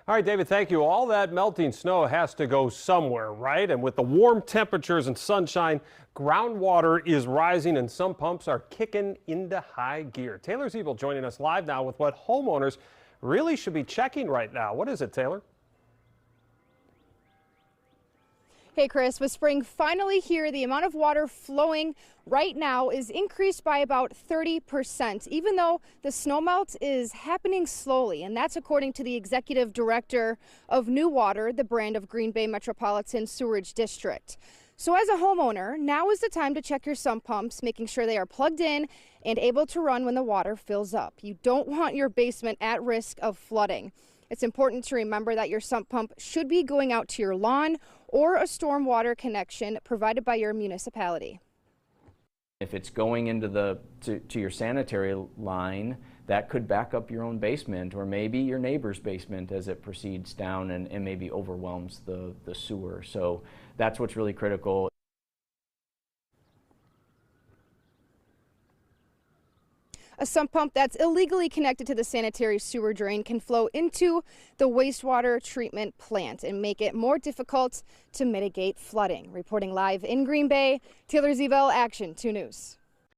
All right, David, thank you. All that melting snow has to go somewhere, right? And with the warm temperatures and sunshine, groundwater is rising and some pumps are kicking into high gear. Taylor Zeeble joining us live now with what homeowners really should be checking right now. What is it, Taylor? Hey Chris, with spring finally here, the amount of water flowing right now is increased by about 30%, even though the snowmelt is happening slowly. And that's according to the executive director of New Water, the brand of Green Bay Metropolitan Sewerage District. So as a homeowner, now is the time to check your sump pumps, making sure they are plugged in and able to run when the water fills up. You don't want your basement at risk of flooding. It's important to remember that your sump pump should be going out to your lawn or a stormwater connection provided by your municipality. If it's going into to your sanitary line, that could back up your own basement or maybe your neighbor's basement as it proceeds down and maybe overwhelms the sewer. So that's what's really critical. A sump pump that's illegally connected to the sanitary sewer drain can flow into the wastewater treatment plant and make it more difficult to mitigate flooding. Reporting live in Green Bay, Taylor Zeeble, Action 2 News.